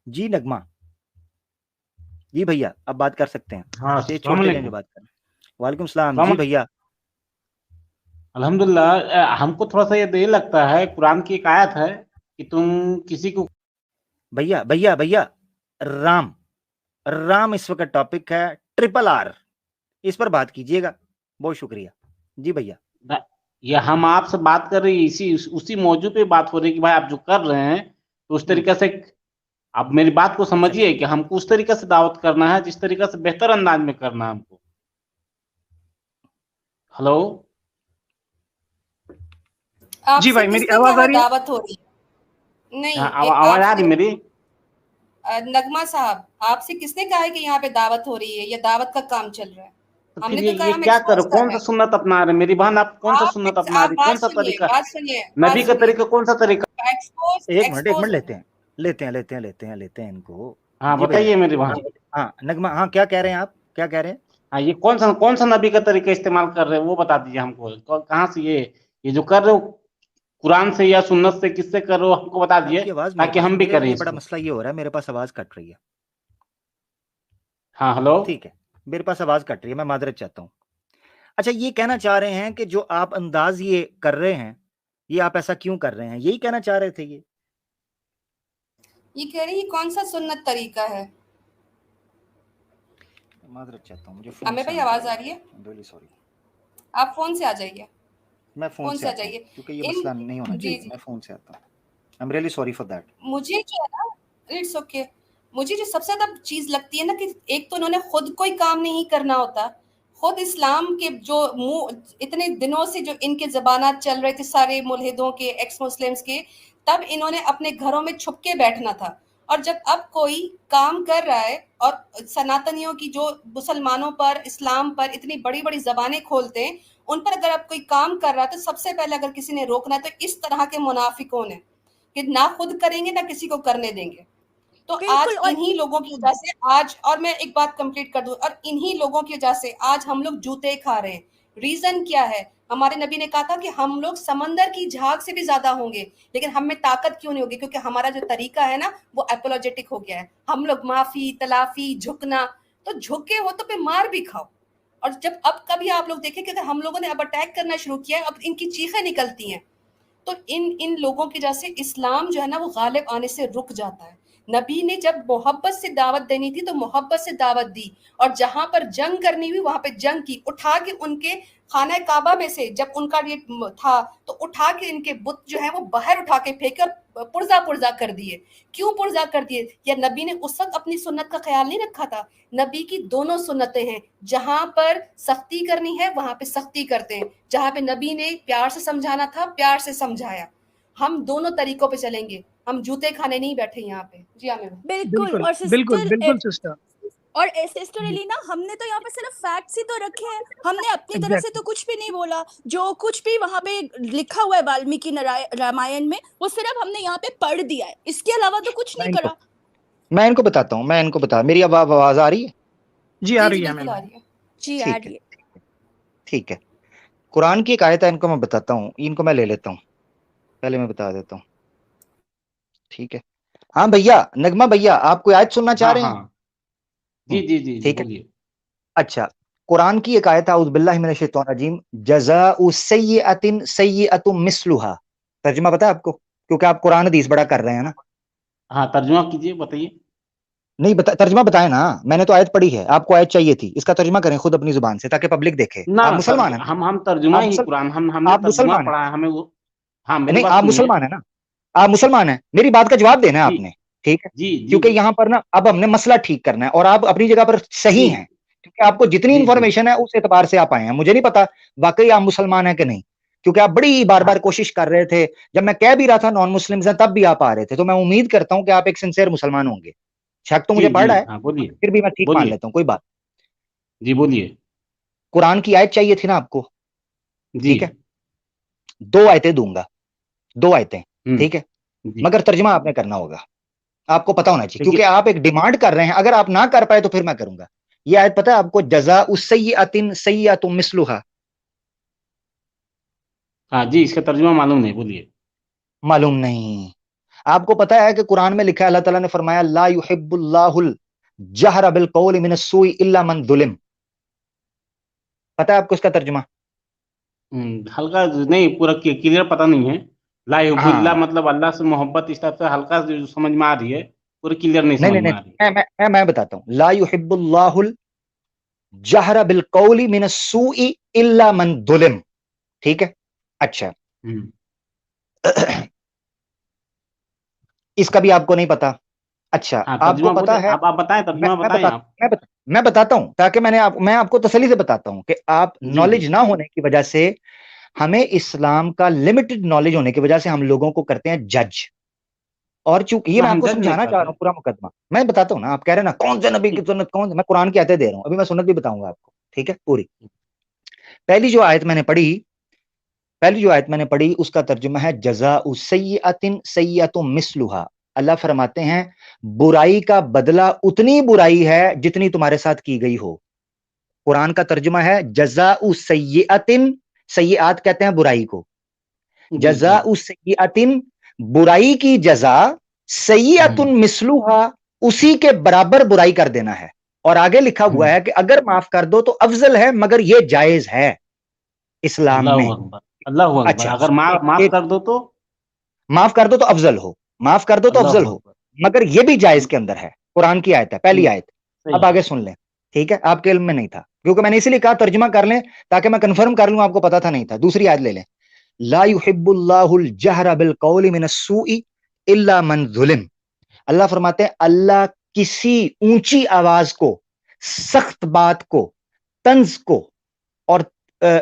جی نغمہ، جی بھیا اب بات کر سکتے ہیں، ہاں یہ السلام چھوٹے علیکم. جو بات کر رہے ہیں۔ وعلیکم السلام السلام جی علیکم. بھیا۔ الحمدللہ ہم کو تھوڑا سا یہ لگتا ہے قرآن کی ایک آیت ہے کہ تم کسی کو بھیا بھیا بھیا رام رام اس وقت ٹاپک ہے RRR، اس پر بات کیجئے گا، بہت شکریہ جی بھیا۔ یا ہم آپ سے بات کر رہی اسی موضوع پہ بات ہو رہی ہے کہ بھائی آپ جو کر رہے ہیں تو اس طریقے سے آپ میری بات کو اچھا سمجھیے کہ ہم کو اس طریقے سے دعوت کرنا ہے جس طریقے سے بہتر انداز میں کرنا ہے ہم کو. ہلو آپ جی سے بھائی، کس میری نے آواز آ کہا رہی ہے؟ دعوت ہو رہی ہے؟ نہیں، آواز آپ آ رہی سے میری؟ نغمہ صاحب، آپ سے کس نے کہا ہے کہ یہاں پہ دعوت ہو رہی ہے یا دعوت کا کام چل رہا ہے؟ تو ہم پھر نے تو کہا یہ ہم کیا کرو؟ ایکسپوز کر کون رہے سا ہیں۔ سنت اپنا رہے میری بہن؟ آپ کون سا سنت اپنا رہی؟ کون بات سا سنیے، طریقہ؟ بات سنیے، نبی بات کا سنیے۔ طریقہ کون سا طریقہ؟ ایک منٹ ایکسپوز لیتے ہیں ان کو۔ ہاں جی بھیا، بتائیے میری بہن. ہاں نغمہ، ہاں کیا کہہ رہے ہیں آپ، کیا کہہ رہے ہیں؟ ہاں یہ کون سا نبی کا طریقہ استعمال کر رہے ہیں وہ بتا دیجیے ہم کو. کہاں سے یہ جو کر رہے ہو قرآن سے یا سنت سے کس سے کر رہے ہو ہم کو بتا آپ دیجیے کی آواز میرے تاکہ پاس، ہم بھی میرے کریں لیے اس بڑا کو. مسئلہ یہ ہو رہا ہے، میرے پاس آواز کٹ رہی ہے۔ ہاں ہلو. ٹھیک ہے، میرے پاس آواز کٹ رہی ہے، میں معذرت چاہتا ہوں۔ اچھا، یہ کہنا چاہ رہے ہیں کہ جو آپ انداز یہ کر رہے ہیں، یہ آپ ایسا کیوں کر رہے ہیں، یہی کہنا چاہ رہے تھے؟ یہ کہہ رہی ہے کون سا سنت طریقہ ہے؟ معذرت چاہتا ہوں، مجھے فون ہمیں سے بھائی آنا آواز پڑے آ گا، رہی ہے؟ Rally sorry. آپ فون سے آ جائیے، میں فون سے آ آتا ہوں جائیے۔ کیونکہ یہ مسئلہ نہیں ہونا جی چاہیے، جی، میں فون سے آتا ہوں۔ I'm really sorry for that۔ مجھے جو ہے نا، اٹس اوکے، مجھے جو سب سے زیادہ چیز لگتی ہے نا کہ ایک تو انہوں نے خود کوئی کام نہیں کرنا ہوتا، خود اسلام کے جو اتنے دنوں سے جو ان کے زبانات چل رہے تھے سارے ملحدوں کے، ایکس مسلمز کے، تب انہوں نے اپنے گھروں میں چھپ کے بیٹھنا تھا۔ اور جب اب کوئی کام کر رہا ہے اور سناتنیوں کی جو مسلمانوں پر، اسلام پر اتنی بڑی بڑی زبانیں کھولتے ہیں، ان پر اگر اب کوئی کام کر رہا ہے تو سب سے پہلے اگر کسی نے روکنا ہے تو اس طرح کے منافقوں نے، کہ نہ خود کریں گے نہ کسی کو کرنے دیں گے۔ تو آج بالکل، اور انہی لوگوں کی وجہ سے اور میں ایک بات کمپلیٹ کر دوں، اور انہی لوگوں کی وجہ سے آج ہم لوگ جوتے کھا رہے ہیں۔ ریزن کیا ہے؟ ہمارے نبی نے کہا تھا کہ ہم لوگ سمندر کی جھاگ سے بھی زیادہ ہوں گے، لیکن ہم میں طاقت کیوں نہیں ہوگی؟ کیونکہ ہمارا جو طریقہ ہے نا وہ اپولوجیٹک ہو گیا ہے۔ ہم لوگ معافی، تلافی، جھکنا، تو جھکے ہو تو پھر مار بھی کھاؤ۔ اور جب اب کبھی آپ لوگ دیکھیں کہ اگر ہم لوگوں نے اب اٹیک کرنا شروع کیا ہے، اب ان کی چیخیں نکلتی ہیں، تو ان لوگوں کی وجہ سے اسلام جو ہے نا وہ غالب آنے سے رک جاتا ہے۔ نبی نے جب محبت سے دعوت دینی تھی تو محبت سے دعوت دی، اور جہاں پر جنگ کرنی ہوئی وہاں پہ جنگ کی، اٹھا کے ان کے خانہ کعبہ میں سے جب ان کا یہ تھا تو اٹھا کے ان کے بت جو ہیں وہ باہر اٹھا کے پھینکے اور پرزا پرزا کر دیے۔ کیوں پرزا کر دیے؟ یا نبی نے اس وقت اپنی سنت کا خیال نہیں رکھا تھا؟ نبی کی دونوں سنتیں ہیں، جہاں پر سختی کرنی ہے وہاں پہ سختی کرتے ہیں، جہاں پہ نبی نے پیار سے سمجھانا تھا پیار سے سمجھایا۔ ہم دونوں طریقوں پہ چلیں گے، ہم جوتے کھانے نہیں بیٹھے یہاں پہ۔ جی عامر۔ بالکل، اور بالکل سسٹر، اور سسٹر الینا، ہم نے تو یہاں پہ صرف فیکٹس ہی تو رکھے ہیں، ہم نے اپنی طرف سے تو کچھ بھی نہیں بولا۔ جو کچھ بھی وہاں پہ لکھا ہوا ہے والمیکی رامائن میں، وہ صرف ہم نے یہاں پہ پڑھ دیا ہے، اس کے علاوہ تو کچھ نہیں کرا۔ میں ان کو بتاتا ہوں، میری آواز آ رہی ہے؟ جی آ جی رہی ہے بالکل آ رہی ہے۔ جی آ ٹھیک ہے، رہی ہے۔ ٹھیک ہے۔ قرآن کی ایک آیت ہے، ان کو میں بتاتا ہوں، ان کو میں لے لیتا ہوں، پہلے میں بتا دیتا ہوں، ٹھیک ہے؟ ہاں بھیا، نغمہ بھیا، آپ کوئی آیت سننا چاہ ہاں رہے ہاں ہیں؟ جی جی جی ٹھیک ہے، بولیے. اچھا۔ قرآن کی ایک آیت، اعوذ باللہ من الشیطان الرجیم، جزاء سیئۃ سیئۃ مثلھا، ترجمہ پتہ ہے آپ کو؟ کیونکہ آپ قرآن حدیث بڑا کر رہے ہیں نا۔ ہاں ترجمہ کیجیے، بتائیے. نہیں ترجمہ بتائیں نا، میں نے تو آیت پڑھی ہے، آپ کو آیت چاہیے تھی، اس کا ترجمہ کریں خود اپنی زبان سے تاکہ پبلک دیکھے۔ نہ آپ مسلمان ہیں نا؟ ہم ترجمہ آپ ہی قرآن ہم نے آپ ترجمہ مسلمان ہیں؟ پڑھا ہے ہمیں وہ. ہاں میری نہیں، بات آپ سنیے. مسلمان ہیں نا؟ آپ مسلمان ہیں، میری بات کا جواب دینا ہے جی آپ نے، ٹھیک ہے؟ جی جی کیونکہ یہاں پر نا اب ہم نے مسئلہ ٹھیک کرنا ہے، اور آپ اپنی جگہ پر جی صحیح ہیں، کیونکہ آپ کو جتنی جی جی انفارمیشن ہے اس اعتبار سے آپ آئے ہیں۔ مجھے نہیں پتا واقعی آپ مسلمان ہیں کہ نہیں، کیونکہ آپ بڑی بار ہاں بار کوشش کر رہے تھے، جب میں کہہ بھی رہا تھا نان مسلمز ہیں تب بھی آپ آ رہے تھے، تو میں امید کرتا ہوں کہ آپ ایک سنسیئر مسلمان ہوں گے۔ شک تو جی مجھے پڑ جی رہا ہے، ہاں بولیے پھر بھی میں ٹھیک مان بولیے. لیتا ہوں، کوئی بات۔ جی بولیے. قرآن کی آیت چاہیے تھی نا آپ کو، جی ٹھیک ہے؟ 2 آیتیں دوں گا، 2 آیتیں، ٹھیک ہے؟ جی مگر ترجمہ آپ نے کرنا ہوگا، آپ کو پتا ہونا چاہیے، دیکھیے. کیونکہ آپ ایک ڈیمانڈ کر رہے ہیں، اگر آپ نہ کر پائے تو پھر میں کروں گا۔ یہ آیت پتہ ہے آپ کو؟ جزاء سیئۃ سیئۃ مثلھا، ہاں جی، اس کا ترجمہ معلوم نہیں، بولیے. معلوم نہیں؟ آپ کو پتا ہے کہ قرآن میں لکھا ہے، اللہ تعالیٰ نے فرمایا لا یحب اللہ الجہر بالقول من السوء الا من ظلم. پتا ہے آپ کو اس کا ترجمہ؟ ہلکا نہیں، پورا کلیئر پتہ نہیں ہے. لا یحب اللہ ہاں مطلب اللہ سے محبت، اس طرح سے ہلکا جو سمجھ میں آ رہی ہے، پوری کلیئر نہیں نہیں سمجھ نہیں میں آ رہی ہے. میں بتاتا ہوں. لا یحب اللہ الجہر بالقول من السوء الا من ظلم. ٹھیک ہے. اچھا اس کا بھی آپ کو نہیں پتا. اچھا ہاں آپ کو ترجمہ پتا بولے، ہے، آپ بتائیں، ترجمہ بتائیں آپ. میں بتاتا ہوں تاکہ میں آپ کو تسلی سے بتاتا ہوں کہ آپ جی نالج نہ ہونے کی وجہ سے، ہمیں اسلام کا لمیٹڈ نالج ہونے کی وجہ سے ہم لوگوں کو کرتے ہیں جج. اور چونکہ یہ نہ میں آپ ہم کو جج نہیں سمجھانا کر چاہ رہا رہے. ہوں پورا مقدمہ میں بتاتا ہوں نا. آپ کہہ رہے ہیں نا کون سے نبی کی سنت، کون سے، میں قرآن کی آیتیں دے رہا ہوں، ابھی میں سنت بھی بتاؤں گا آپ کو. ٹھیک ہے. پہلی جو آیت میں نے پڑھی اس کا ترجمہ ہے جزاء سیئۃ سیئۃ مثلھا. اللہ فرماتے ہیں برائی کا بدلہ اتنی برائی ہے جتنی تمہارے ساتھ کی گئی ہو. قرآن کا ترجمہ ہے جزاء سیئۃ، سیئات کہتے ہیں برائی کو، جی جزاء سیئۃ برائی کی جزا، سیئۃ مثلھا اسی کے برابر برائی کر دینا ہے. اور آگے لکھا ہوا ہے کہ اگر معاف کر دو تو افضل ہے، مگر یہ جائز ہے اسلام میں. اللہ اکبر، اللہ اکبر. اچھا اگر معاف کر دو تو معاف کر دو تو افضل ہو، معاف کر دو تو افضل اللہ ہو، اکبر. مگر یہ بھی جائز کے اندر ہے. قرآن کی آیت ہے، پہلی آیت. صحیح اب ہے. آگے سن لیں. ٹھیک ہے. آپ کے علم میں نہیں تھا کیونکہ میں نے اسی لیے کہا ترجمہ کر لیں تاکہ میں کنفرم کر لوں آپ کو پتا تھا نہیں تھا. دوسری آیت لے لیں. لا يحب اللہ الجہر بالقول من السوء الا من ظلم. اللہ فرماتے ہیں اللہ کسی اونچی آواز کو، سخت بات کو، طنز کو، اور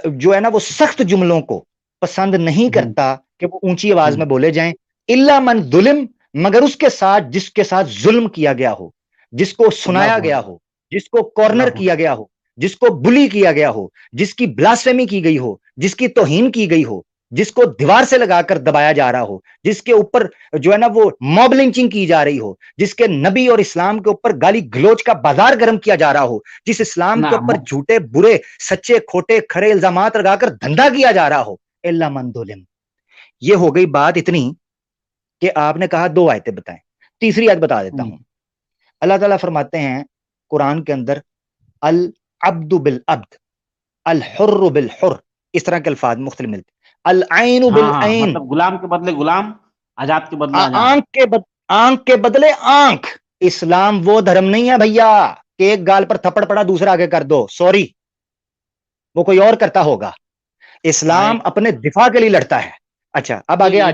جو ہے نا وہ سخت جملوں کو پسند نہیں کرتا کہ وہ اونچی آواز میں بولے جائیں. الا من ظلم، مگر اس کے ساتھ جس کے ساتھ ظلم کیا گیا ہو، جس کو سنایا گیا ہو، جس کو کارنر کیا گیا ہو، جس کو بلی کیا گیا ہو، جس کی بلاسفیمی کی گئی ہو، جس کی توہین کی گئی ہو، جس کو دیوار سے لگا کر دبایا جا رہا ہو، جس کے اوپر جو ہے نا وہ موب لنچنگ کی جا رہی ہو، جس کے نبی اور اسلام کے اوپر گالی گلوچ کا بازار گرم کیا جا رہا ہو، جس اسلام کے اوپر جھوٹے برے سچے کھوٹے کھڑے الزامات لگا کر دھندا کیا جا رہا ہو. الا من ظلم. یہ ہو گئی بات اتنی کہ آپ نے کہا 2 آیتیں بتائیں. تیسری آیت بتا دیتا ہوں. اللہ تعالیٰ فرماتے ہیں قرآن کے اندر العبد بالعبد، الحر بالحر، اس طرح کے الفاظ مختلف ملتے. العین بالعین، مطلب غلام کے بدلے غلام، آزاد کے بدلے آزاد. آنکھ کے بدلے آنکھ. اسلام وہ دھرم نہیں ہے بھیا کہ ایک گال پر تھپڑ پڑا دوسرا آگے کر دو. سوری، وہ کوئی اور کرتا ہوگا. اسلام اپنے دفاع کے لیے لڑتا ہے. اچھا اب آگے آ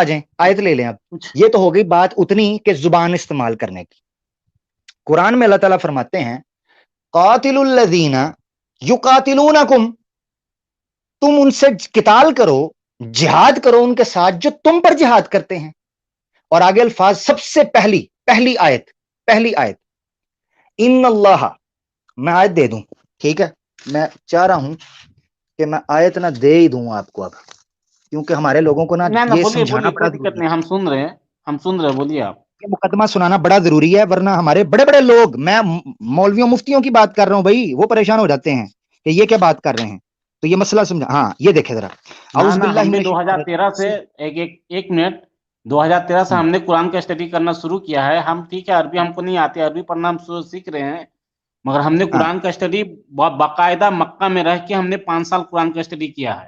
جائیں آیت لے لیں. اب یہ تو ہو گئی بات اتنی کہ زبان استعمال کرنے کی. قرآن میں اللہ تعالیٰ فرماتے ہیں قاتل الذین یقاتلونکم، تم ان سے قتال کرو، جہاد کرو ان کے ساتھ جو تم پر جہاد کرتے ہیں. اور آگے الفاظ سب سے پہلی آیت ان اللہ، میں آیت دے دوں. ٹھیک ہے. میں چاہ رہا ہوں کہ میں آیت نہ دے ہی دوں آپ کو اب، کیونکہ ہمارے لوگوں کو نا یہ سمجھانا بڑا کوئی دقت نہیں، ہم سن رہے ہیں، بولیے آپ. یہ مقدمہ سنانا بڑا ضروری ہے، ورنہ ہمارے بڑے بڑے لوگ، میں مولویوں مفتیوں کی بات کر رہا ہوں بھائی، وہ پریشان ہو جاتے ہیں کہ یہ کیا بات کر رہے ہیں. تو یہ مسئلہ سمجھا. ہاں یہ دیکھیں ذرا. ہم نے 2013 سے ایک منٹ 2013 سے ہم نے قرآن کا اسٹڈی کرنا شروع کیا ہے. ہم ٹھیک ہے عربی ہم کو نہیں آتی، عربی پڑھنا ہم سیکھ رہے ہیں، مگر ہم نے قرآن کا اسٹڈی باقاعدہ مکہ میں رہ کے ہم نے 5 سال قرآن کا اسٹڈی کیا ہے.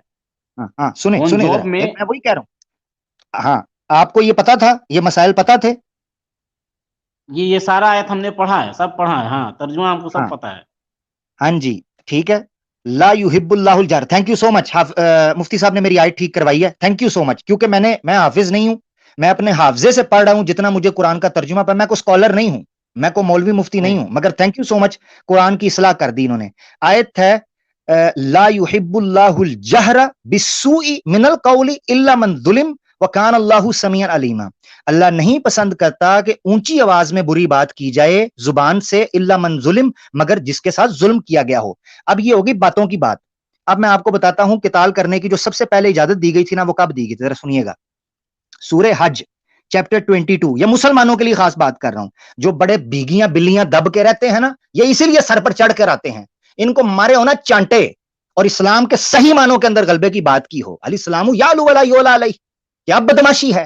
ہاں سنیں جاب میں میں وہی کہہ رہا ہوں. ہاں آپ کو یہ پتا تھا، یہ مسائل پتا تھے؟ یہ سارا آیت ہم نے پڑھا ہے، سب پڑھا ہے. ہاں ترجمہ ہم کو سب پتا ہے. ہاں جی ٹھیک ہے. لا یحب اللہ الجہر. تھینک یو سو مچ. مفتی صاحب نے میری آیت ٹھیک کروائی ہے. تھینک یو سو مچ. کیونکہ میں حافظ نہیں ہوں، میں اپنے حافظے سے پڑھ رہا ہوں جتنا مجھے قرآن کا ترجمہ پہ. میں کوئی اسکالر نہیں ہوں، میں کوئی مولوی مفتی نہیں ہوں، مگر تھینک یو سو مچ، قرآن کی اصلاح کر دی انہوں نے. آیت ہے لا یحب اللہ الجہر بالسوء من القول الا من ظلم وکان اللہ سمیعا علیما. اللہ نہیں پسند کرتا کہ اونچی آواز میں بری بات کی جائے زبان سے، الا من ظلم، مگر جس کے ساتھ ظلم کیا گیا ہو. اب یہ ہوگی باتوں کی بات. اب میں آپ کو بتاتا ہوں قتال کرنے کی جو سب سے پہلے اجازت دی گئی تھی نا، وہ کب دی گئی تھی، ذرا سنیے گا. سورہ حج چیپٹر 22. یہ مسلمانوں کے لیے خاص بات کر رہا ہوں. جو بڑے بھیگیاں بلیاں دب کے رہتے ہیں نا، یہ اسی لیے سر پر چڑھ کر آتے ہیں. ان کو مارے ہونا چانٹے، اور اسلام کے صحیح معنوں کے اندر غلبے کی بات کی ہو. علی السلام یعلو ولا یعلی علیہ. کیا بدماشی ہے.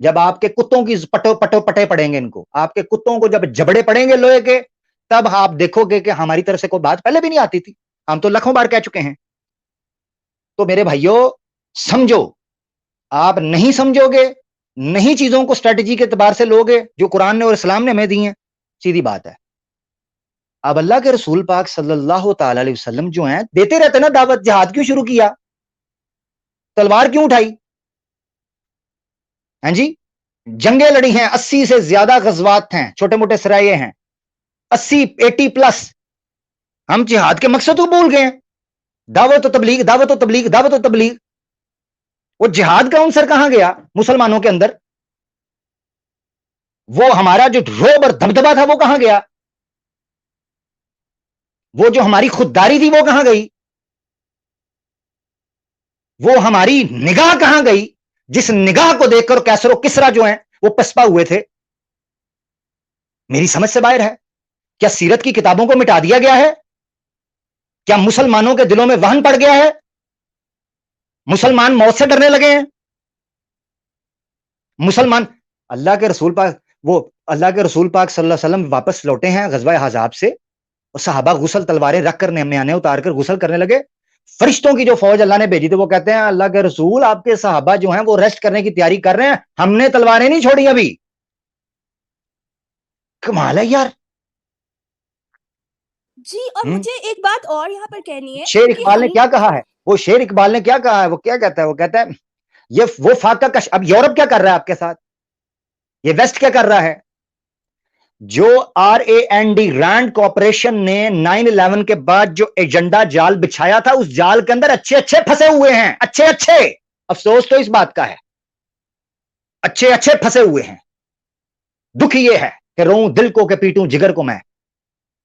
جب آپ کے کتوں کی پٹے پڑیں گے، ان کو آپ کے کتوں کو جب جبڑے پڑیں گے لوہے کے، تب آپ دیکھو گے کہ ہماری طرف سے کوئی بات پہلے بھی نہیں آتی تھی، ہم تو لاکھوں بار کہہ چکے ہیں۔ تو میرے بھائیوں سمجھو، آپ نہیں سمجھو گے، نہیں چیزوں کو اسٹریٹجی کے اعتبار سے لوگے جو قرآن نے اور اسلام نے ہمیں دی ہیں، سیدھی بات ہے۔ اب اللہ کے رسول پاک صلی اللہ تعالی علیہ وسلم جو ہیں دیتے رہتے نا دعوت، جہاد کیوں شروع کیا، تلوار کیوں اٹھائی، ہیں جی، جنگیں لڑی ہیں، 80 سے زیادہ غزوات ہیں، چھوٹے موٹے سرائے ہیں، 80 پلس۔ ہم جہاد کے مقصد کو بھول گئے ہیں، دعوت و تبلیغ، دعوت و تبلیغ، دعوت و تبلیغ۔ وہ جہاد کا عنصر کہاں گیا مسلمانوں کے اندر؟ وہ ہمارا جو روب اور دبدبا تھا وہ کہاں گیا؟ وہ جو ہماری خودداری تھی وہ کہاں گئی؟ وہ ہماری نگاہ کہاں گئی جس نگاہ کو دیکھ کر کیسر و کسرا جو ہیں وہ پسپا ہوئے تھے؟ میری سمجھ سے باہر ہے۔ کیا سیرت کی کتابوں کو مٹا دیا گیا ہے؟ کیا مسلمانوں کے دلوں میں وہن پڑ گیا ہے؟ مسلمان موت سے ڈرنے لگے ہیں؟ مسلمان اللہ کے رسول پاک صلی اللہ علیہ وسلم واپس لوٹے ہیں غزوہ احزاب سے، اور صحابہ غسل تلواریں رکھ کر میانے اتار کر غسل کرنے لگے۔ فرشتوں کی جو فوج اللہ نے بھیجی تھی وہ کہتے ہیں اللہ کے رسول آپ کے صحابہ جو ہیں وہ ریسٹ کرنے کی تیاری کر رہے ہیں، ہم نے تلواریں نہیں چھوڑی ابھی۔ کمال ہے یار۔ جی، اور مجھے ایک بات اور یہاں پر کہنی ہے، شیر اقبال نے کیا کہا ہے، وہ شیر اقبال نے کیا کہا ہے، وہ کیا کہتا ہے، وہ کہتا ہے یہ وہ فاقہ کش۔ اب یورپ کیا کر رہا ہے آپ کے ساتھ، یہ ویسٹ کیا کر رہا ہے؟ جو RAND رینڈ کارپوریشن نے 9/11 کے بعد جو ایجنڈا جال بچھایا تھا، اس جال کے اندر اچھے اچھے پھنسے ہوئے ہیں، اچھے اچھے۔ افسوس تو اس بات کا ہے، اچھے اچھے پھنسے ہوئے ہیں۔ دکھ یہ ہے کہ روؤں دل کو کہ پیٹوں جگر کو میں۔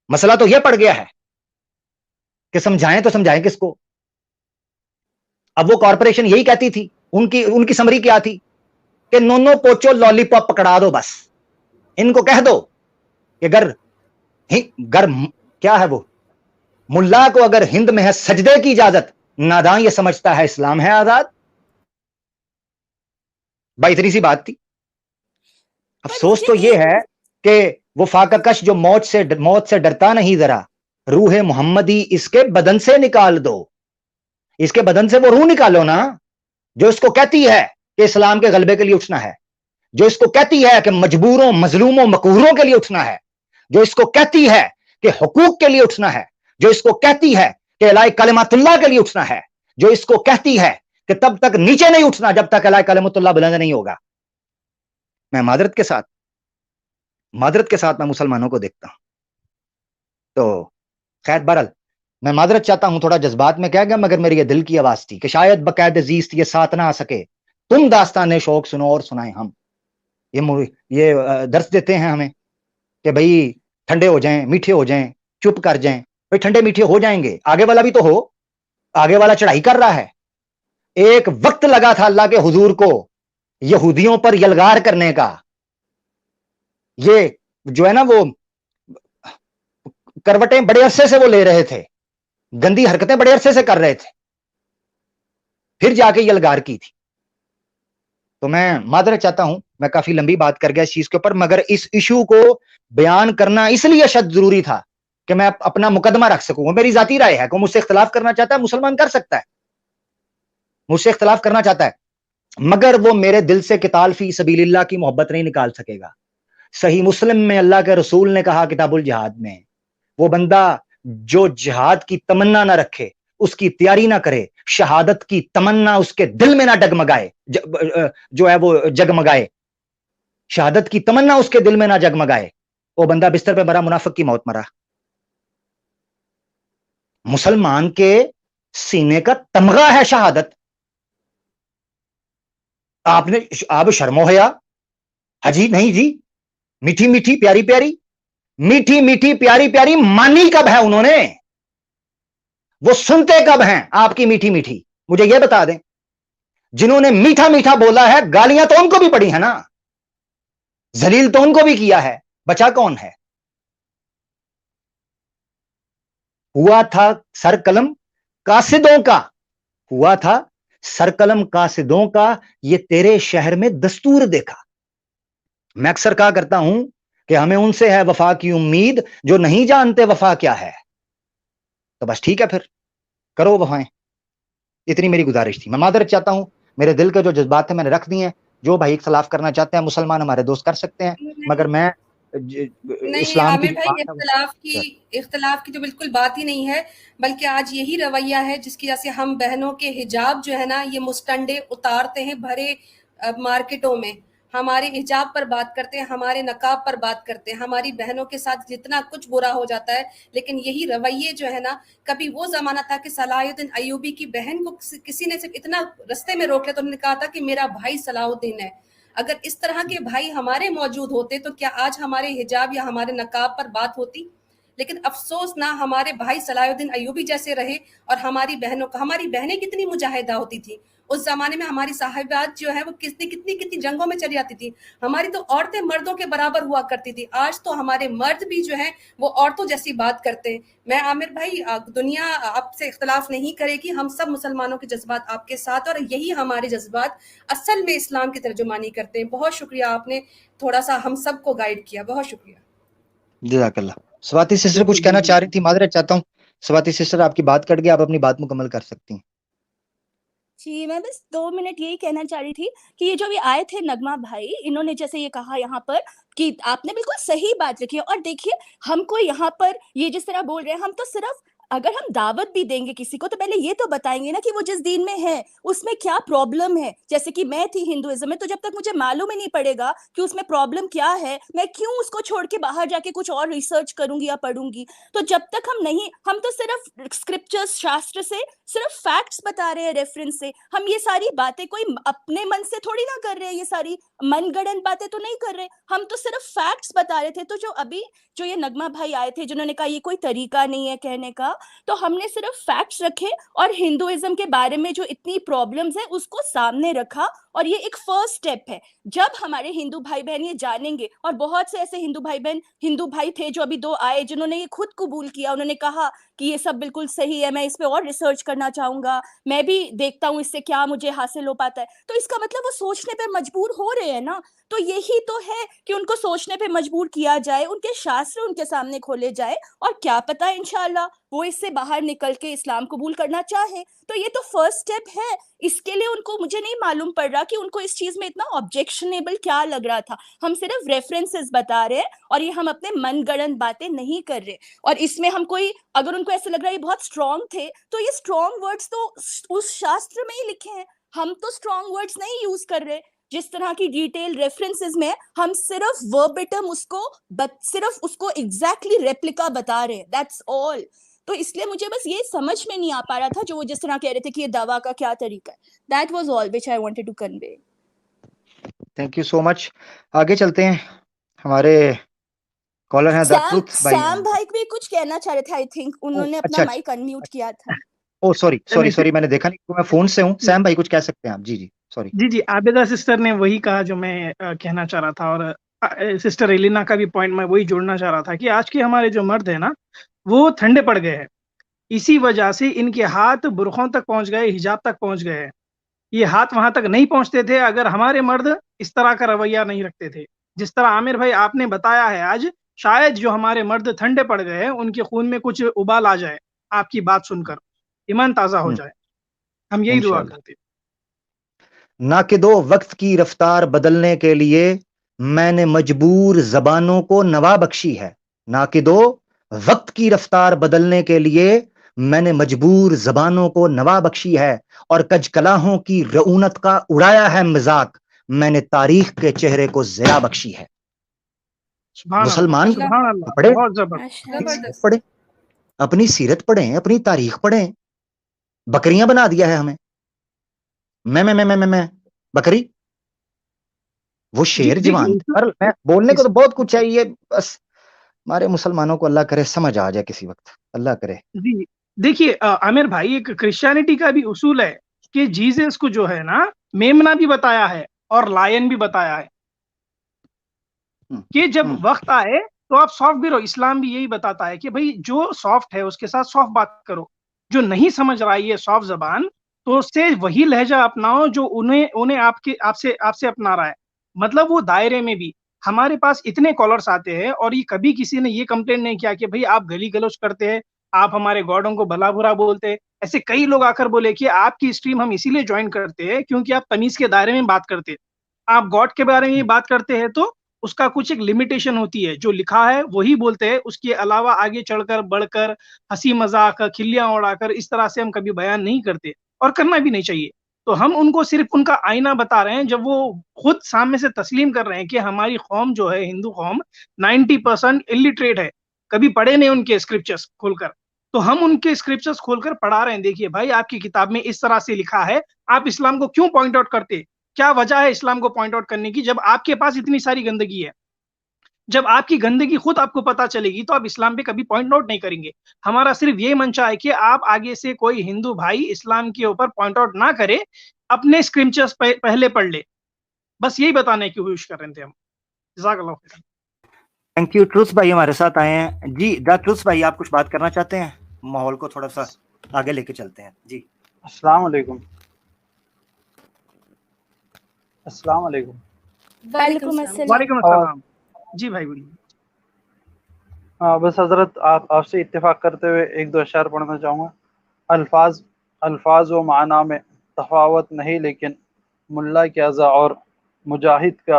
مسئلہ تو یہ پڑ گیا ہے کہ سمجھائیں تو سمجھائیں کس کو؟ اب وہ کارپوریشن یہی کہتی تھی، ان کی سمری کیا تھی کہ نونو پوچو لالی پاپ پکڑا دو، بس ان کو کہہ دو کہ گر کیا ہے وہ ملا کو اگر ہند میں ہے سجدے کی اجازت، ناداں یہ سمجھتا ہے اسلام ہے آزاد۔ بھائی اتنی سی بات تھی۔ افسوس تو یہ ہے کہ وہ فاقہ کش جو موت سے ڈرتا نہیں، ذرا روح محمدی اس کے بدن سے نکال دو، اس کے بدن سے وہ روح نکالو نا جو اس کو کہتی ہے کہ اسلام کے غلبے کے لیے اٹھنا ہے، جو اس کو کہتی ہے کہ مجبوروں مظلوموں مقہوروں کے لیے اٹھنا ہے، جو اس کو کہتی ہے کہ حقوق کے لیے اٹھنا ہے، جو اس کو کہتی ہے کہ الہ کلمۃ اللہ کے لیے اٹھنا ہے، جو اس کو کہتی ہے کہ تب تک نیچے نہیں اٹھنا جب تک الہ کلمۃ اللہ بلند نہیں ہوگا۔ میں معذرت کے ساتھ میں مسلمانوں کو دیکھتا ہوں تو خیر بہرحال میں معذرت چاہتا ہوں، تھوڑا جذبات میں کہہ گیا، مگر میری یہ دل کی آواز تھی کہ شاید بقید زیست یہ ساتھ نہ آ سکے، تم داستان شوق سنو اور سنائیں ہم۔ یہ درس دیتے ہیں ہمیں کہ بھئی ٹھنڈے ہو جائیں، میٹھے ہو جائیں، چپ کر جائیں۔ بھئی ٹھنڈے میٹھے ہو جائیں گے، آگے والا بھی تو ہو، آگے والا چڑھائی کر رہا ہے۔ ایک وقت لگا تھا اللہ کے حضور کو یہودیوں پر یلغار کرنے کا، یہ جو ہے نا وہ کروٹیں بڑے عرصے سے وہ لے رہے تھے، گندی حرکتیں بڑے عرصے سے کر رہے تھے، پھر جا کے یلغار کی تھی۔ تو میں معذرت چاہتا ہوں، میں کافی لمبی بات کر گیا اس چیز کے اوپر، مگر اس ایشو کو بیان کرنا اس لیے شد ضروری تھا کہ میں اپنا مقدمہ رکھ سکوں۔ وہ میری ذاتی رائے ہے، کوئی مجھ سے اختلاف کرنا چاہتا ہے مسلمان کر سکتا ہے، مجھ سے اختلاف کرنا چاہتا ہے، مگر وہ میرے دل سے قتال فی سبیل اللہ کی محبت نہیں نکال سکے گا۔ صحیح مسلم میں اللہ کے رسول نے کہا کتاب الجہاد میں، وہ بندہ جو جہاد کی تمنا نہ رکھے، اس کی تیاری نہ کرے، شہادت کی تمنا اس کے دل میں نہ ڈگمگائے، جو ہے وہ جگمگائے، شہادت کی تمنا اس کے دل میں نہ جگمگائے، وہ بندہ بستر پہ مرا، منافق کی موت مرا۔ مسلمان کے سینے کا تمغہ ہے شہادت۔ آپ شرم و حیا، حجی نہیں جی، میٹھی میٹھی پیاری پیاری، میٹھی میٹھی پیاری پیاری مانی کب ہے انہوں نے؟ وہ سنتے کب ہیں آپ کی میٹھی میٹھی؟ مجھے یہ بتا دیں، جنہوں نے میٹھا میٹھا بولا ہے، گالیاں تو ان کو بھی پڑی ہیں نا، ذلیل تو ان کو بھی کیا ہے، بچا کون ہے؟ ہوا تھا سر قلم قاصدوں کا، ہوا تھا سر قلم قاصدوں کا، یہ تیرے شہر میں دستور دیکھا۔ میں اکثر کہا کرتا ہوں کہ ہمیں ان سے ہے وفا کی امید جو نہیں جانتے وفا کیا ہے. تو بس ٹھیک ہے پھر کرو وفائیں. اتنی میری گزارش تھی. میں معذرت چاہتا ہوں, میرے دل کے جو جذبات ہیں میں نے رکھ دیے ہیں. جو بھائی اختلاف کرنا چاہتے ہیں مسلمان ہمارے دوست کر سکتے ہیں, مگر میں نہیں اسلام کی عامر جو بھائی بات ہے اختلاف کی تو بالکل بات ہی نہیں ہے, بلکہ آج یہی رویہ ہے جس کی وجہ سے ہم بہنوں کے حجاب جو ہے نا یہ مستنڈے اتارتے ہیں بھرے مارکیٹوں میں, ہمارے حجاب پر بات کرتے ہیں, ہمارے نقاب پر بات کرتے ہیں, ہماری بہنوں کے ساتھ جتنا کچھ برا ہو جاتا ہے. لیکن یہی رویے جو ہے نا, کبھی وہ زمانہ تھا کہ صلاح الدین ایوبی کی بہن کو کسی نے صرف اتنا رستے میں روک لیا تو انہوں نے کہا تھا کہ میرا بھائی صلاح الدین ہے. اگر اس طرح کے بھائی ہمارے موجود ہوتے تو کیا آج ہمارے حجاب یا ہمارے نقاب پر بات ہوتی؟ لیکن افسوس نہ ہمارے بھائی صلاح الدین ایوبی جیسے رہے, اور ہماری بہنیں کتنی مجاہدہ ہوتی تھی اس زمانے میں. ہماری صاحبات جو ہے وہ کتنی جنگوں میں چلی جاتی تھی. ہماری تو عورتیں مردوں کے برابر ہوا کرتی تھی. آج تو ہمارے مرد بھی جو ہیں وہ عورتوں جیسی بات کرتے ہیں. میں عامر بھائی دنیا آپ سے اختلاف نہیں کرے گی, ہم سب مسلمانوں کے جذبات آپ کے ساتھ, اور یہی ہمارے جذبات اصل میں اسلام کی ترجمانی کرتے ہیں. بہت شکریہ, آپ نے تھوڑا سا ہم سب کو گائیڈ کیا, بہت شکریہ. جزاک اللہ. سواتی سسٹر کچھ کہنا چاہ رہی تھی, معذرت چاہتا ہوں. سواتی سسٹر آپ کی بات کٹ گیا, آپ اپنی بات مکمل کر سکتی ہیں. جی میں بس 2 منٹ یہی کہنا چاہ رہی تھی کہ یہ جو بھی آئے تھے نغمہ بھائی, انہوں نے جیسے یہ کہا یہاں پر کہ آپ نے بالکل صحیح بات رکھی ہے. اور دیکھیے ہم کو یہاں پر یہ جس طرح بول رہے ہیں, ہم تو صرف اگر ہم دعوت بھی دیں گے کسی کو تو پہلے یہ تو بتائیں گے نا کہ وہ جس دین میں ہے اس میں کیا پرابلم ہے. جیسے کہ میں تھی ہندوازم میں, تو جب تک مجھے معلوم ہی نہیں پڑے گا کہ اس میں پرابلم کیا ہے, میں کیوں اس کو چھوڑ کے باہر جا کے کچھ اور ریسرچ کروں گی یا پڑھوں گی. تو جب تک ہم تو صرف اسکرپچرز شاستر سے صرف فیکٹس بتا رہے ہیں ریفرنس سے. ہم یہ ساری باتیں کوئی اپنے من سے تھوڑی نہ کر رہے ہیں, یہ ساری من گڑن باتیں تو نہیں کر رہے, ہم تو صرف فیکٹس بتا رہے تھے. تو جو یہ نغمہ بھائی آئے تھے جنہوں نے کہا یہ کوئی طریقہ نہیں ہے کہنے کا, تو ہم نے صرف فیکٹس رکھے اور ہندوازم کے بارے میں جو اتنی پرابلمز ہیں اس کو سامنے رکھا. اور یہ ایک فرسٹ سٹیپ ہے. جب ہمارے ہندو بھائی بہن یہ جانیں گے, اور بہت سے ایسے ہندو بھائی تھے جو ابھی 2 آئے جنہوں نے یہ خود قبول کیا, انہوں نے کہا کہ یہ سب بالکل صحیح ہے, میں اس پہ اور ریسرچ کرنا چاہوں گا, میں بھی دیکھتا ہوں اس سے کیا مجھے حاصل ہو پاتا ہے. تو اس کا مطلب وہ سوچنے پہ مجبور ہو رہے ہیں نا. تو یہی تو ہے کہ ان کو سوچنے پہ مجبور کیا جائے, ان کے شاستر ان کے سامنے کھولے جائے, اور کیا پتا انشاءاللہ وہ اس سے باہر نکل کے اسلام قبول کرنا چاہے. تو یہ تو فرسٹ سٹیپ ہے. اس کے لیے ان کو, مجھے نہیں معلوم پڑ رہا کہ ان کو اس چیز میں اتنا آبجیکشنیبل کیا لگ رہا تھا. ہم صرف ریفرنسز بتا رہے ہیں اور یہ ہم اپنے من گڑن باتیں نہیں کر رہے. اور اس میں ہم کوئی, اگر ان کو ایسا لگ رہا ہے یہ بہت اسٹرانگ تھے, تو یہ اسٹرانگ ورڈز تو اس شاستر میں ہی لکھے ہیں. ہم تو اسٹرانگ ورڈز نہیں یوز کر رہے. جس طرح کی ڈیٹیل ریفرنسز میں ہم صرف وربٹم صرف اس کو ایگزیکٹلی ریپلیکا بتا رہے ہیں, دیٹس آل. تو اس لیے مجھے بس یہ سمجھ میں نہیں آ پا رہا تھا جو وہ جس طرح کہہ رہے تھے کہ یہ دوا کا کیا طریقہ ہے. That was all which I wanted to convey. Thank you so much. آگے چلتے ہیں, ہمارے کالر ہیں دا ٹروتھ بھائی. سام بھائی بھی کچھ کہنا چاہ رہے تھے, آئی تھنک انہوں نے اپنا مائک انمیوٹ کیا تھا. او سوری میں نے دیکھا نہیں, میں فون سے ہوں. سیم بھائی کچھ کہہ سکتے ہیں آپ؟ جی سوری. جی عابدہ سسٹر نے وہی کہا جو میں کہنا چاہ رہا تھا, اور سسٹر ایلینا کا بھی پوائنٹ میں وہی جوڑنا چاہ رہا تھا کہ آج کے ہمارے جو مرد ہیں نا وہ ٹھنڈے پڑ گئے ہیں. اسی وجہ سے ان کے ہاتھ برقعوں تک پہنچ گئے, حجاب تک پہنچ گئے ہیں. یہ ہاتھ وہاں تک نہیں پہنچتے تھے اگر ہمارے مرد اس طرح کا رویہ نہیں رکھتے تھے. جس طرح عامر بھائی آپ نے بتایا ہے, آج شاید جو ہمارے مرد ٹھنڈے پڑ گئے ہیں ان کے خون میں کچھ ابال آ جائے آپ کی بات سن کر, ایمان تازہ ہو جائے. ہم یہی دعا کرتے ہیں. نہ کہ دو وقت کی رفتار بدلنے کے لیے میں نے مجبور زبانوں کو نوا بخشی ہے. نہ کہ دو وقت کی رفتار بدلنے کے لیے میں نے مجبور زبانوں کو نوا بخشی ہے, اور کج کلاہوں کی رعونت کا اڑایا ہے مذاق, میں نے تاریخ کے چہرے کو ضیا بخشی ہے. مسلمان پڑھیں, اپنی سیرت پڑھیں, اپنی تاریخ پڑھیں. بکریاں بنا دیا ہے ہمیں. میں بکری, وہ شیر جوان. میں بولنے کو تو بہت کچھ چاہیے, بس ہمارے مسلمانوں کو اللہ کرے سمجھ آ جائے کسی وقت, اللہ کرے. جی دیکھیے عامر بھائی, ایک کرسچینٹی کا بھی اصول ہے کہ جیزس کو جو ہے نا میمنا بھی بتایا ہے اور لائن بھی بتایا ہے کہ جب وقت آئے تو آپ سافٹ بھی رہو. اسلام بھی یہی بتاتا ہے کہ بھائی جو سافٹ ہے اس کے ساتھ سافٹ بات کرو, جو نہیں سمجھ رہا ہے یہ سافٹ زبان تو اس سے وہی لہجہ اپناؤ جو انہیں آپ سے اپنا رہا ہے. مطلب وہ دائرے میں بھی ہمارے پاس اتنے کالرس آتے ہیں اور یہ کبھی کسی نے یہ کمپلین نہیں کیا کہ بھئی آپ گلی گلوچ کرتے ہیں، آپ ہمارے گاڈوں کو بھلا برا بولتے ہیں. ایسے کئی لوگ آ کر بولے کہ آپ کی اسٹریم ہم اسی لیے جوائن کرتے ہیں کیونکہ آپ تمیز کے دائرے میں بات کرتے ہیں. آپ گاڈ کے بارے میں بات کرتے ہیں تو اس کا کچھ ایک لمیٹیشن ہوتی ہے، جو لکھا ہے وہی بولتے ہیں، اس کے علاوہ آگے چڑھ کر بڑھ کر ہنسی مذاق کھلیاں اڑا کر اس طرح سے ہم کبھی بیان نہیں کرتے اور کرنا بھی نہیں چاہیے. تو ہم ان کو صرف ان کا آئینہ بتا رہے ہیں جب وہ خود سامنے سے تسلیم کر رہے ہیں کہ ہماری قوم جو ہے ہندو قوم 90% الٹریٹ ہے، کبھی پڑھے نہیں ان کے اسکرپچرز کھول کر. تو ہم ان کے اسکرپچرز کھول کر پڑھا رہے ہیں، دیکھیے بھائی آپ کی کتاب میں اس طرح سے لکھا ہے، آپ اسلام کو کیوں پوائنٹ آؤٹ کرتے؟ کیا وجہ ہے اسلام کو پوائنٹ آؤٹ کرنے کی جب آپ کے پاس اتنی ساری گندگی ہے؟ جب آپ کی گندگی خود آپ کو پتا چلے گی تو آپ اسلام پہ کبھی پوائنٹ آؤٹ نہیں کریں گے. ہمارا صرف یہ منشا ہے کہ آپ آگے سے کوئی ہندو بھائی اسلام کے اوپر پوائنٹ آؤٹ نہ کرے، اپنے اسکرپچرز پہلے پڑھ لے. بس یہی بتانے کی کوشش کر رہے تھے ہم. جزاک اللہ خیر. Thank you. ٹروس بھائی ہمارے ساتھ آئے ہیں. جی دا ٹروس بھائی آپ کچھ بات کرنا چاہتے ہیں؟ ماحول کو تھوڑا سا آگے لے کے چلتے ہیں. جی السلام علیکم. السلام علیکم. وعلیکم السلام. وعلیکم السلام. جی بھائی بولیے. بس حضرت آپ سے اتفاق کرتے ہوئے ایک دو اشعار پڑھنا چاہوں گا. الفاظ و معنی میں تفاوت نہیں، لیکن ملا کے اعضاء اور مجاہد کے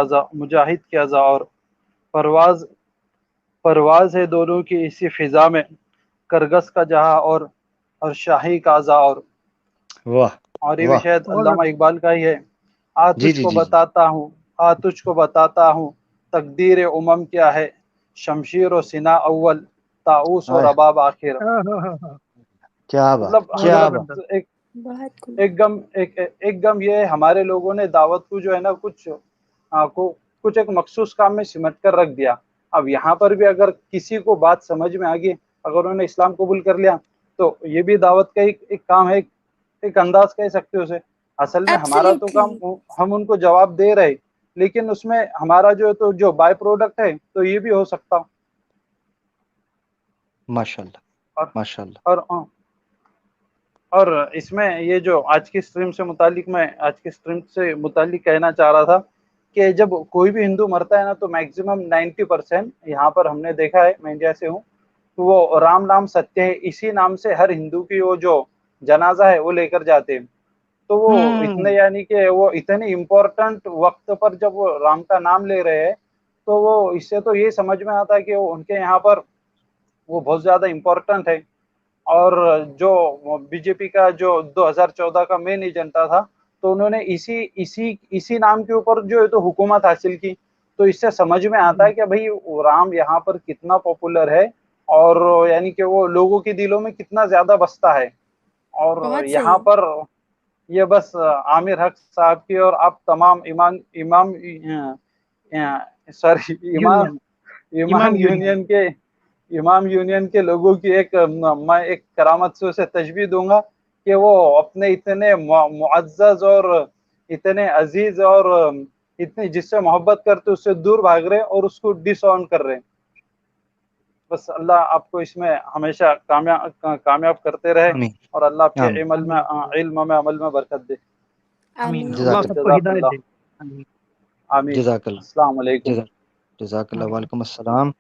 اعضاء اور پرواز ہے دونوں کی اسی فضا میں، کرگس کا جہاں اور شاہی کا اعضاء اور. واہ اور یہ بھی شاید علامہ اقبال کا ہی ہے. تجھ کو بتاتا ہوں تقدیر امم کیا ہے، شمشیر و سنا اول، طاؤس و رباب آخر. کیا مطلب بات. ایک گم یہ ہے، ہمارے لوگوں نے دعوت کو جو ہے نا کچھ ایک مخصوص کام میں سمٹ کر رکھ دیا. اب یہاں پر بھی اگر کسی کو بات سمجھ میں آ گئی، اگر انہوں نے اسلام قبول کر لیا تو یہ بھی دعوت کا ایک کام ہے، ایک انداز کہہ سکتے اسے. اصل میں ہمارا تو کام ہم ان کو جواب دے رہے، لیکن اس میں ہمارا جو بائی پروڈکٹ ہے تو یہ بھی ہو سکتا. ماشاءاللہ ماشاءاللہ. اور اس میں یہ جو آج کی اسٹریم سے متعلق کہنا چاہ رہا تھا کہ جب کوئی بھی ہندو مرتا ہے نا تو میکسیمم 90% یہاں پر ہم نے دیکھا ہے، میں انڈیا سے ہوں، تو وہ رام نام ستیہ ہے اسی نام سے ہر ہندو کی وہ جو جنازہ ہے وہ لے کر جاتے ہیں. تو وہ اتنے یعنی کہ وہ اتنے امپورٹنٹ وقت پر جب وہ رام کا نام لے رہے ہیں تو وہ اس سے تو یہ سمجھ میں آتا ہے کہ وہ ان کے یہاں پر وہ بہت زیادہ امپورٹنٹ ہے. اور جو بی جے پی کا جو 2014 کا مین ایجنڈا تھا تو انہوں نے اسی نام کے اوپر جو ہے تو حکومت حاصل کی. تو اس سے سمجھ میں آتا ہے کہ بھئی رام یہاں پر کتنا پاپولر ہے اور یعنی کہ وہ لوگوں کے دلوں میں کتنا زیادہ بستا ہے. اور یہاں پر یہ بس عامر حق صاحب کی اور آپ تمام امام یونین کے لوگوں کی میں ایک کرامت سے اسے تشبیہ دوں گا کہ وہ اپنے اتنے معزز اور اتنے عزیز اور اتنی جس سے محبت کرتے اس سے دور بھاگ رہے اور اس کو ڈس آن کر رہے. بس اللہ آپ کو اس میں ہمیشہ کامیاب کرتے رہے اور اللہ آپ کے علم میں عمل میں برکت دے. آمین. اللہ سب کو ہدایت دے. آمین. السلام علیکم. جزاک اللہ. وعلیکم السلام.